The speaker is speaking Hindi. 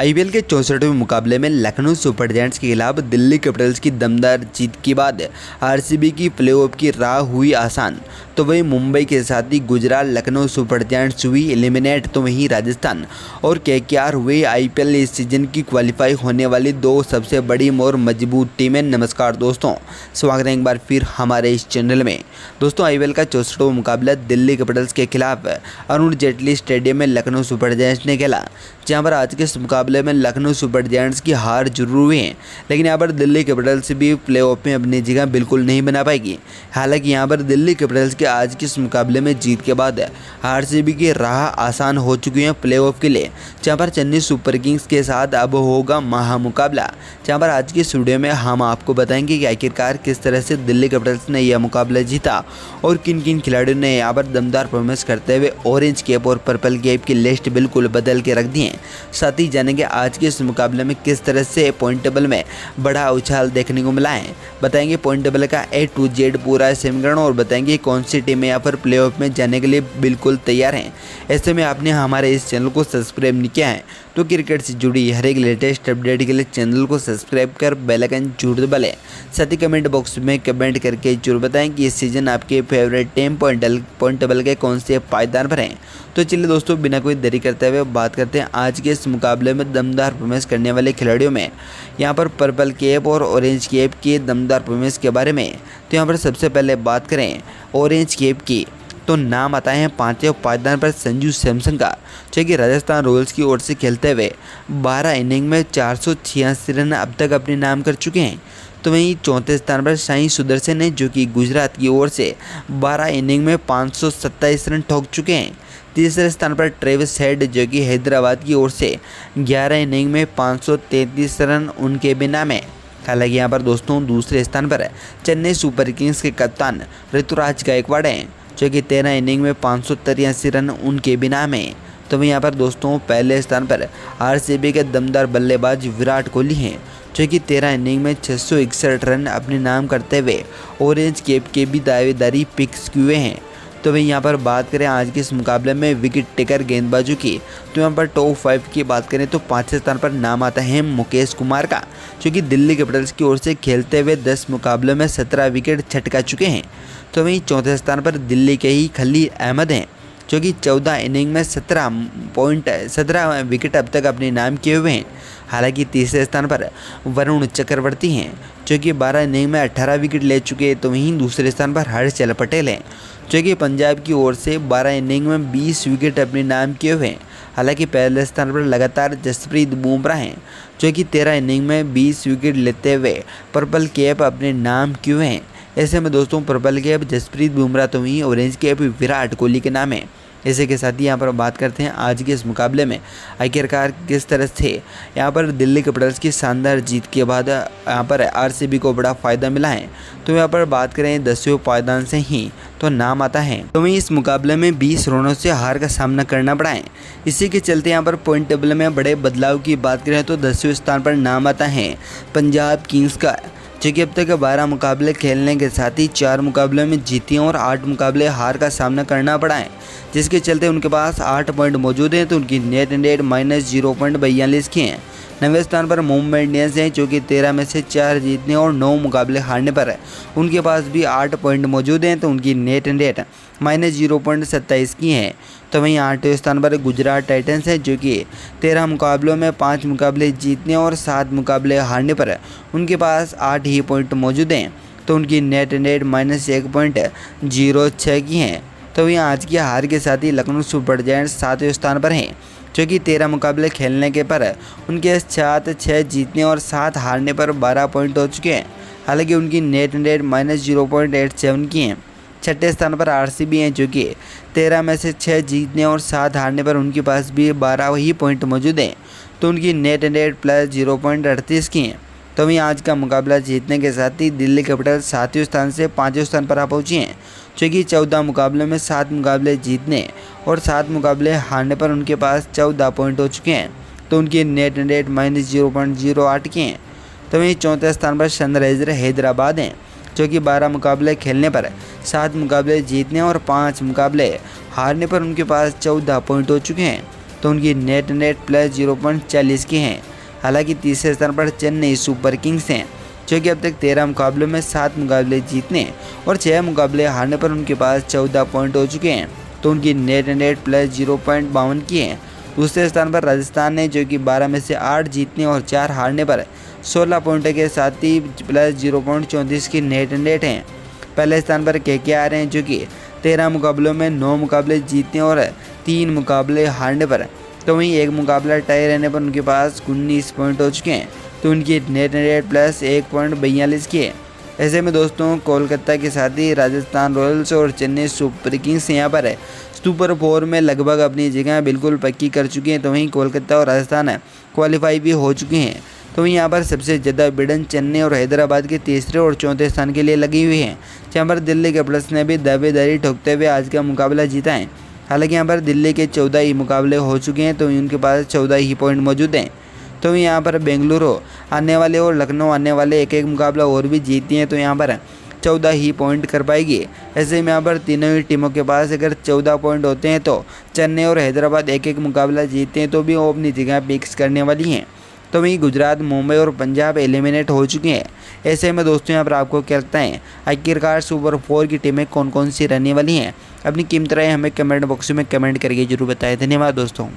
आईपीएल के 64वें मुकाबले में लखनऊ सुपर जायंट्स के खिलाफ दिल्ली कैपिटल्स की दमदार जीत के बाद आरसीबी की प्लेऑफ की राह हुई आसान। तो वहीं मुंबई के साथ ही गुजरात लखनऊ सुपर जायंट्स हुई एलिमिनेट। तो वहीं राजस्थान और केकेआर हुए आईपीएल इस सीजन की क्वालिफाई होने वाली दो सबसे बड़ी और मजबूत टीमें। नमस्कार दोस्तों, स्वागत है एक बार फिर हमारे इस चैनल में। दोस्तों, आईपीएल का 64वां मुकाबला दिल्ली कैपिटल्स के खिलाफ अरुण जेटली स्टेडियम में लखनऊ सुपर जायंट्स ने खेला, जहां पर आज के इस मुकाबले में लखनऊ सुपर जायंट्स की हार जरूर हुई है, लेकिन यहां पर दिल्ली कैपिटल्स भी प्लेऑफ में अपनी जगह बिल्कुल नहीं बना पाएगी। हालांकि यहां पर दिल्ली कैपिटल्स के आज के इस मुकाबले में जीत के बाद आरसीबी की राह आसान हो चुकी है प्लेऑफ के लिए, जहां पर चेन्नई सुपर किंग्स के साथ अब होगा महामुकाबला। जहां पर आज की स्टूडियो में हम आपको बताएंगे कि आखिरकार किस तरह से दिल्ली कैपिटल्स ने यह मुकाबला जीता और किन किन खिलाड़ियों ने यहाँ पर दमदार परफॉर्मेंस करते हुए ऑरेंज कैप और पर्पल कैप की लिस्ट बिल्कुल बदल के रख दी है। साथ ही जानेंगे आज के इस मुकाबले में किस तरह से पॉइंट टेबल में बड़ा उछाल देखने को मिला है। बताएंगे पॉइंट टेबल का A to Z पूरा समीकरण और बताएंगे कौन सी टीमें यहाँ पर प्लेऑफ में जाने के लिए बिल्कुल तैयार हैं। ऐसे में आपने हमारे इस चैनल को सब्सक्राइब नहीं किया है तो क्रिकेट से जुड़ी हर एक लेटेस्ट अपडेट के लिए चैनल को सब्सक्राइब कर बेल आइकन जरूर दबाएं। साथ ही कमेंट बॉक्स में कमेंट करके जरूर बताएं कि इस सीजन आपके फेवरेट टीम पॉइंट टेबल के कौन से पायदान पर हैं। तो चलिए दोस्तों, बिना कोई देरी करते हुए बात करते हैं आज के इस मुकाबले में दमदार परफॉर्मेंस करने वाले खिलाड़ियों में यहाँ पर पर्पल कैप और ऑरेंज कैप की दमदार परफॉर्मेंस के बारे में। तो यहाँ पर सबसे पहले बात करें ऑरेंज कैप की, तो नाम आता है पांचवें पायदान पर संजू सैमसन का, जो कि राजस्थान रॉयल्स की ओर से खेलते हुए 12 इनिंग में 486 रन अब तक अपने नाम कर चुके हैं। तो वहीं चौथे स्थान पर साई सुदर्शन है, जो कि गुजरात की ओर से 12 इनिंग में 527 रन ठोक चुके हैं। तीसरे स्थान पर ट्रेविस हेड, जो कि हैदराबाद की ओर से 11 इनिंग में 533 रन उनके भी नाम है। हालांकि यहाँ पर दोस्तों दूसरे स्थान पर चेन्नई सुपर किंग्स के कप्तान ऋतुराज गायकवाड़ हैं, जो कि 13 इनिंग में 583 रन उनके भी नाम है। तो वहीं यहाँ पर दोस्तों पहले स्थान पर आरसीबी के दमदार बल्लेबाज विराट कोहली हैं, जो कि 13 इनिंग में 661 रन अपने नाम करते हुए ऑरेंज कैप के भी दावेदारी फिक्स किए हैं। तो वहीं यहाँ पर बात करें आज के इस मुकाबले में विकेट टेकर गेंदबाजों की, तो यहाँ पर टॉप 5 की बात करें तो पांचवें स्थान पर नाम आता है मुकेश कुमार का, जो कि दिल्ली कैपिटल्स की ओर से खेलते हुए 10 मुकाबलों में 17 विकेट छटका चुके हैं। तो वहीं चौथे स्थान पर दिल्ली के ही खलील अहमद हैं, जो कि 14 इनिंग में 17 विकेट अब तक अपने नाम किए हुए हैं। हालांकि तीसरे स्थान पर वरुण चक्रवर्ती हैं, जो कि 12 इनिंग में 18 विकेट ले चुके हैं। तो वहीं दूसरे स्थान पर हर्षल पटेल हैं, जो कि पंजाब की ओर से 12 इनिंग में 20 विकेट अपने नाम किए हुए हैं। हालांकि पहले स्थान पर लगातार जसप्रीत बुमराह हैं, जो कि 13 इनिंग में 20 विकेट लेते हुए पर्पल कैप अपने नाम किए हुए हैं। ऐसे में दोस्तों पर्पल कैप जसप्रीत बुमराह, तो वहीं ऑरेंज कैप विराट कोहली के नाम है। इसी के साथ ही यहाँ पर बात करते हैं आज के इस मुकाबले में आखिरकार किस तरह से यहाँ पर दिल्ली कैपिटल्स की शानदार जीत के बाद यहाँ पर आरसीबी को बड़ा फ़ायदा मिला है। तो यहाँ पर बात करें 10वें पायदान से ही, तो नाम आता है। तो वहीं इस मुकाबले में 20 रनों से हार का सामना करना पड़ा है। इसी के चलते यहाँ पर पॉइंट टेबल में बड़े बदलाव की बात करें तो 10वें स्थान पर नाम आता है पंजाब किंग्स का, जो कि अब तक 12 मुकाबले खेलने के साथ ही 4 मुकाबलों में जीती और 8 मुकाबले हार का सामना करना पड़ा है, जिसके चलते उनके पास 8 पॉइंट मौजूद हैं। तो उनकी नेट रेट -0.42 की हैं। 9वें स्थान पर मुंबई इंडियंस हैं, जो कि 13 में से 4 जीतने और 9 मुकाबले हारने पर उनके पास भी 8 पॉइंट मौजूद हैं। तो उनकी नेट रेट -0.27 की है। तो वहीं 8वें स्थान पर गुजरात टाइटंस है, जो कि 13 मुकाबलों में 5 मुकाबले जीतने और 7 मुकाबले हारने पर उनके पास 8 ही पॉइंट मौजूद हैं। तो उनकी नेट रेट -1.06 की है। तो वहीं आज की हार के साथ ही लखनऊ सुपर जायंट्स 7वें स्थान पर हैं, जो कि 13 मुकाबले खेलने के पर उनके साथ 6 जीतने और 7 हारने पर 12 पॉइंट हो चुके हैं। हालांकि उनकी नेट रेट -0.87 की है। छठे स्थान पर आरसीबी हैं, जो कि 13 में से 6 जीतने और 7 हारने पर उनके पास भी 12 ही पॉइंट मौजूद हैं। तो उनकी नेट रेट +0.38 की है। तो वहीं आज का मुकाबला जीतने के साथ ही दिल्ली कैपिटल्स 7वें स्थान से 5वें स्थान पर आ पहुंची हैं, जो कि 14 मुकाबलों में 7 मुकाबले जीतने और 7 मुकाबले हारने पर उनके पास 14 पॉइंट हो चुके हैं। तो उनकी नेट रेट -0.08 की हैं। तो वहीं चौथे स्थान पर सनराइजर हैदराबाद हैं, जो कि 12 मुकाबले खेलने पर 7 मुकाबले जीतने और 5 मुकाबले हारने पर उनके पास 14 पॉइंट हो चुके हैं। तो उनकी नेट प्लस 0.40 की हैं। हालांकि तीसरे स्थान पर चेन्नई सुपर किंग्स हैं, जो कि अब तक 13 मुकाबलों में 7 मुकाबले जीतने और 6 मुकाबले हारने पर उनके पास 14 पॉइंट हो चुके हैं, तो उनकी नेट प्लस 0.52 की हैं। दूसरे स्थान पर राजस्थान है, जो कि 12 में से 8 जीतने और 4 हारने पर 16 पॉइंटों के साथ ही प्लस 0.34 की नेट हैं। पहले स्थान पर KKR हैं, जो कि 13 मुकाबलों में 9 मुकाबले जीतने और 3 मुकाबले हारने पर, तो वहीं एक मुकाबला टाई रहने पर उनके पास 19 पॉइंट हो चुके हैं, तो उनकी नेट प्लस 1.42 की है। ऐसे में दोस्तों कोलकाता के साथ ही राजस्थान रॉयल्स और चेन्नई सुपर किंग्स यहाँ पर है सुपर 4 में लगभग अपनी जगह बिल्कुल पक्की कर चुके हैं, तो वहीं कोलकाता और राजस्थान क्वालिफाई भी हो चुके हैं। तो वहीं यहाँ पर सबसे ज़्यादा भिड़न चेन्नई और हैदराबाद के तीसरे और चौथे स्थान के लिए लगी हुई है, जहाँ पर दिल्ली कैपिटल्स ने भी दावेदारी ठोकते हुए आज का मुकाबला जीता है। हालांकि यहाँ पर दिल्ली के 14 ही मुकाबले हो चुके हैं, तो उनके पास 14 ही पॉइंट मौजूद हैं। तो यहाँ पर बेंगलुरु आने वाले और लखनऊ आने वाले एक मुकाबला और भी जीती हैं, तो यहाँ पर 14 ही पॉइंट कर पाएगी। ऐसे में यहाँ पर तीनों ही टीमों के पास अगर 14 पॉइंट होते हैं, तो चेन्नई और हैदराबाद एक मुकाबला जीतते हैं, तो भी वो अपनी जगह फिक्स करने वाली हैं। तो वहीं गुजरात, मुंबई और पंजाब एलिमिनेट हो चुके हैं। ऐसे में दोस्तों यहाँ पर आपको क्या लगता है, आखिरकार सुपर 4 की टीमें कौन कौन सी रहने वाली हैं? अपनी कीमती राय हमें कमेंट बॉक्स में कमेंट करके जरूर बताएं। धन्यवाद दोस्तों।